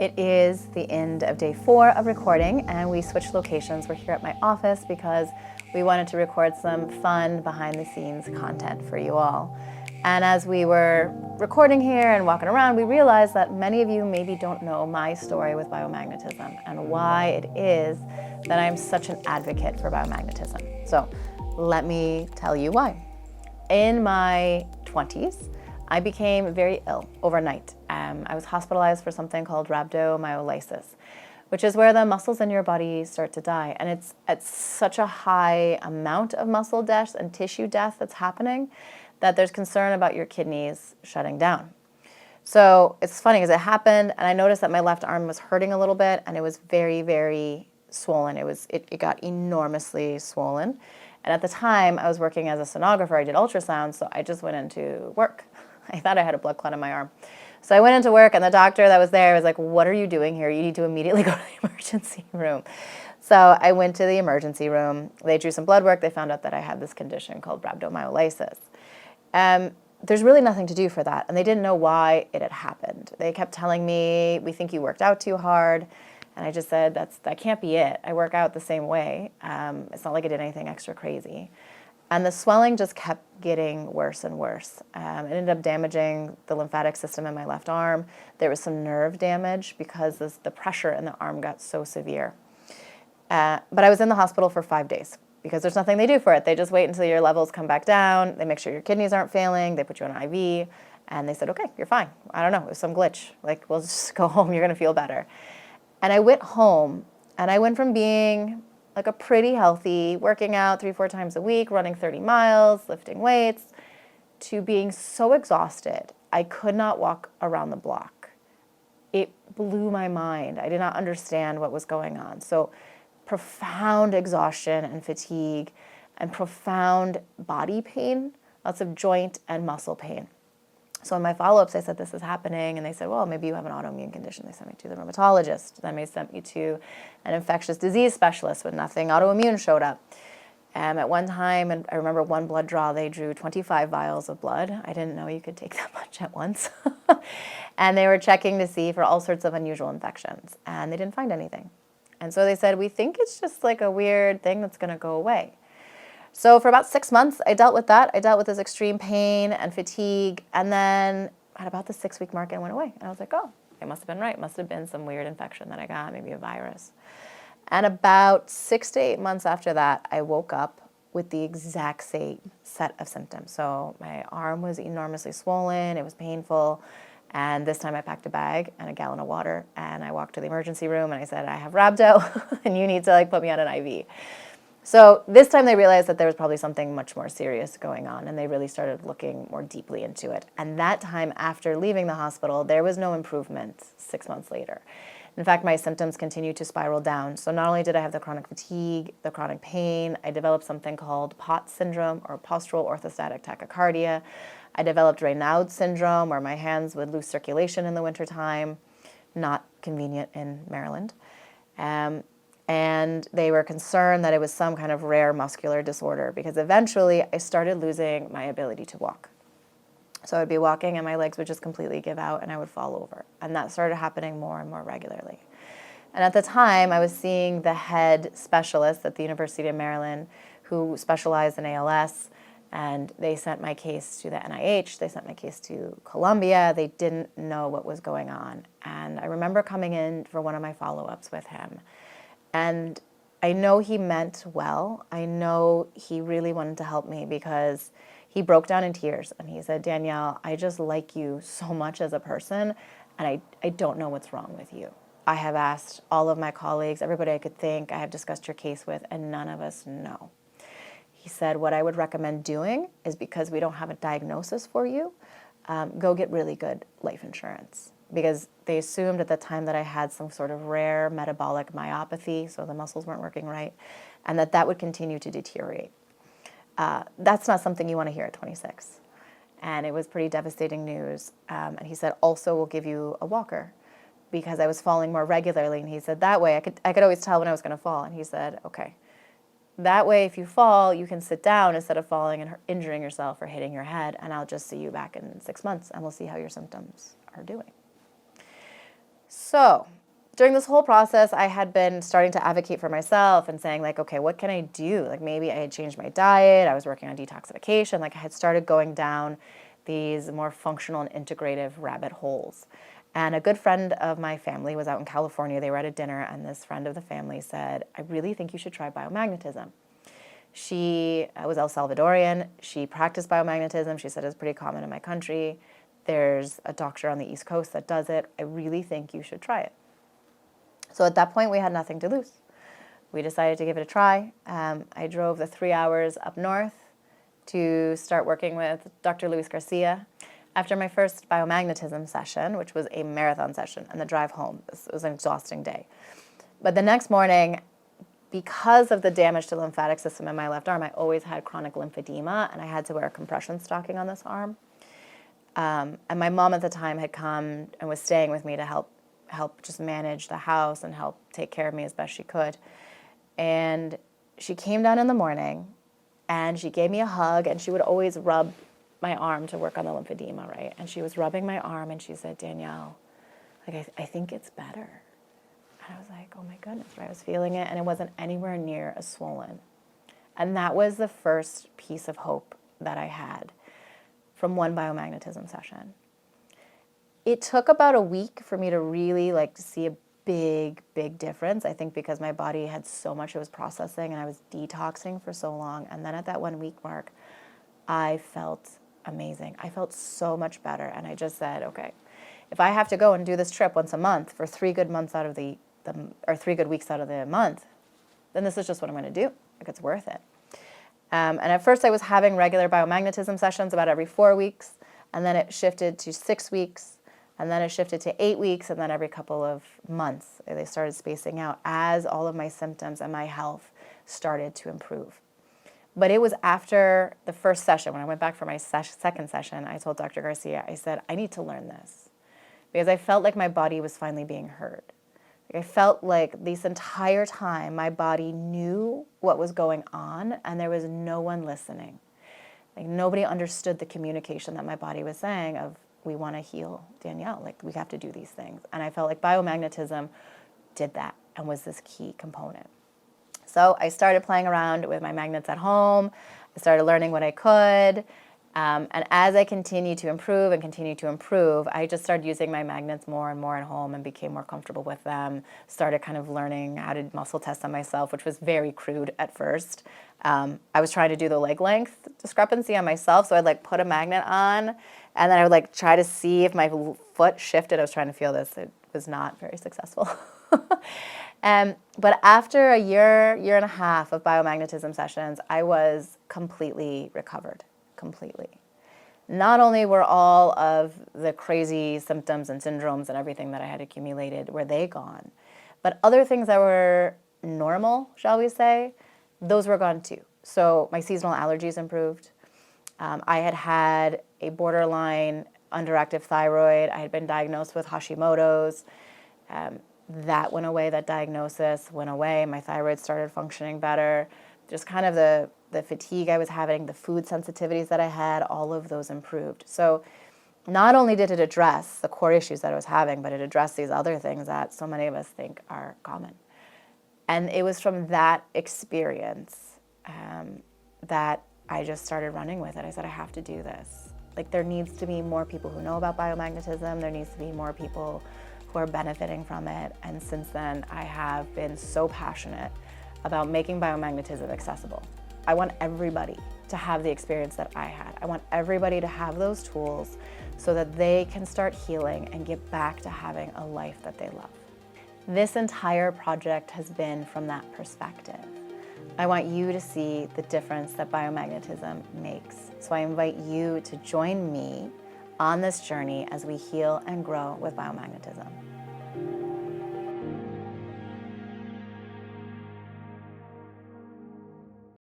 It is the end of day 4 of recording, and we switched locations. We're here at my office because we wanted to record some fun behind-the-scenes content for you all. And as we were recording here and walking around, we realized that many of you maybe don't know my story with biomagnetism and why it is that I'm such an advocate for biomagnetism. So let me tell you why. In my 20s, I became very ill overnight. I was hospitalized for something called rhabdomyolysis, which is where the muscles in your body start to die. And it's at such a high amount of muscle death and tissue death that's happening that there's concern about your kidneys shutting down. So it's funny because it happened, and I noticed that my left arm was hurting a little bit, and it was very, very swollen. It got enormously swollen. And at the time, I was working as a sonographer. I did ultrasound, so I just went into work. I thought I had a blood clot in my arm. So I went into work, and the doctor that was there was like, "What are you doing here? You need to immediately go to the emergency room." So I went to the emergency room. They drew some blood work. They found out that I had this condition called rhabdomyolysis. There's really nothing to do for that, and they didn't know why it had happened. They kept telling me, "We think you worked out too hard." And I just said, that can't be it. I work out the same way. It's not like I did anything extra crazy. And the swelling just kept getting worse and worse. It ended up damaging the lymphatic system in my left arm. There was some nerve damage because the pressure in the arm got so severe. But I was in the hospital for 5 days because there's nothing they do for it. They just wait until your levels come back down. They make sure your kidneys aren't failing. They put you on an IV. And they said, "Okay, you're fine." I don't know. It was some glitch. Like, we'll just go home. You're going to feel better. And I went home, and I went from being like a pretty healthy, working out 3-4 times a week, running 30 miles, lifting weights, to being so exhausted, I could not walk around the block. It blew my mind. I did not understand what was going on. So profound exhaustion and fatigue and profound body pain, lots of joint and muscle pain. So in my follow-ups, I said, "This is happening." And they said, "Well, maybe you have an autoimmune condition." They sent me to the rheumatologist. Then they sent me to an infectious disease specialist, but nothing autoimmune showed up. At one time, and I remember one blood draw, they drew 25 vials of blood. I didn't know you could take that much at once. And they were checking to see for all sorts of unusual infections, and they didn't find anything. And so they said, "We think it's just like a weird thing that's going to go away." So for about 6 months, I dealt with that. I dealt with this extreme pain and fatigue. And then at about the 6-week mark, it went away. And I was like, "Oh, I must have been right. It must have been some weird infection that I got, maybe a virus." And about 6 to 8 months after that, I woke up with the exact same set of symptoms. So my arm was enormously swollen. It was painful. And this time I packed a bag and a gallon of water. And I walked to the emergency room and I said, "I have rhabdo and you need to put me on an IV." So this time they realized that there was probably something much more serious going on, and they really started looking more deeply into it. And that time after leaving the hospital, there was no improvement 6 months later. In fact, my symptoms continued to spiral down. So not only did I have the chronic fatigue, the chronic pain, I developed something called POTS syndrome, or postural orthostatic tachycardia. I developed Raynaud's syndrome, where my hands would lose circulation in the wintertime, not convenient in Maryland. And they were concerned that it was some kind of rare muscular disorder because eventually I started losing my ability to walk. So I would be walking and my legs would just completely give out and I would fall over. And that started happening more and more regularly. And at the time, I was seeing the head specialist at the University of Maryland who specialized in ALS, and they sent my case to the NIH. They sent my case to Columbia. They didn't know what was going on. And I remember coming in for one of my follow-ups with him. And I know he meant well. I know he really wanted to help me because he broke down in tears and he said, "Danielle, I just like you so much as a person, and I don't know what's wrong with you. I have asked all of my colleagues, everybody I could think, I have discussed your case with, and none of us know." He said, "What I would recommend doing is, because we don't have a diagnosis for you, go get really good life insurance." Because they assumed at the time that I had some sort of rare metabolic myopathy, so the muscles weren't working right, and that would continue to deteriorate. That's not something you want to hear at 26. And it was pretty devastating news. And he said, "Also, we'll give you a walker," because I was falling more regularly. And he said, "That way, I could always tell when I was going to fall." And he said, "Okay, that way, if you fall, you can sit down instead of falling and injuring yourself or hitting your head, and I'll just see you back in 6 months, and we'll see how your symptoms are doing." So during this whole process, I had been starting to advocate for myself and saying like, okay, what can I do? Like maybe I had changed my diet. I was working on detoxification. Like I had started going down these more functional and integrative rabbit holes. And a good friend of my family was out in California. They were at a dinner, and this friend of the family said, I really think you should try biomagnetism. She was El Salvadorian. She practiced biomagnetism. She said it's pretty common in my country. There's a doctor on the East Coast that does it. I really think you should try it. So at that point, we had nothing to lose. We decided to give it a try. I drove the 3 hours up north to start working with Dr. Luis Garcia. After my first biomagnetism session, which was a marathon session, and the drive home, it was an exhausting day. But the next morning, because of the damage to the lymphatic system in my left arm, I always had chronic lymphedema, and I had to wear a compression stocking on this arm. And my mom at the time had come and was staying with me to help just manage the house and help take care of me as best she could. And she came down in the morning and she gave me a hug, and she would always rub my arm to work on the lymphedema, right? And she was rubbing my arm and she said, Danielle, like I think it's better. And I was like, oh my goodness, right? I was feeling it and it wasn't anywhere near as swollen. And that was the first piece of hope that I had from one biomagnetism session. It took about a week for me to really like see a big difference. I think because my body had so much it was processing and I was detoxing for so long. And then at that 1 week mark, I felt amazing. I felt so much better. And I just said, okay, if I have to go and do this trip once a month for 3 good months out of or 3 good weeks out of the month, then this is just what I'm going to do. Like it's worth it. And at first I was having regular biomagnetism sessions about every 4 weeks, and then it shifted to 6 weeks, and then it shifted to 8 weeks, and then every couple of months they started spacing out as all of my symptoms and my health started to improve. But it was after the first session, when I went back for my second session, I told Dr. Garcia, I said, I need to learn this, because I felt like my body was finally being heard. I felt like this entire time my body knew what was going on and there was no one listening. Like nobody understood the communication that my body was saying of, we want to heal Danielle, like we have to do these things. And I felt like biomagnetism did that and was this key component. So I started playing around with my magnets at home. I started learning what I could. And as I continued to improve, I just started using my magnets more and more at home and became more comfortable with them. Started kind of learning how to muscle test on myself, which was very crude at first. I was trying to do the leg length discrepancy on myself, so I'd like put a magnet on, and then I would like try to see if my foot shifted. I was trying to feel this. It was not very successful. But after a year and a half of biomagnetism sessions, I was completely recovered. Completely. Not only were all of the crazy symptoms and syndromes and everything that I had accumulated, were they gone, but other things that were normal, shall we say, those were gone too. So my seasonal allergies improved. I had a borderline underactive thyroid. I had been diagnosed with Hashimoto's. That went away, that diagnosis went away. My thyroid started functioning better. Just kind of the fatigue I was having, the food sensitivities that I had, all of those improved. So not only did it address the core issues that I was having, but it addressed these other things that so many of us think are common. And it was from that experience that I just started running with it. I said, I have to do this. Like there needs to be more people who know about biomagnetism. There needs to be more people who are benefiting from it. And since then, I have been so passionate about making biomagnetism accessible. I want everybody to have the experience that I had. I want everybody to have those tools so that they can start healing and get back to having a life that they love. This entire project has been from that perspective. I want you to see the difference that biomagnetism makes. So I invite you to join me on this journey as we heal and grow with biomagnetism.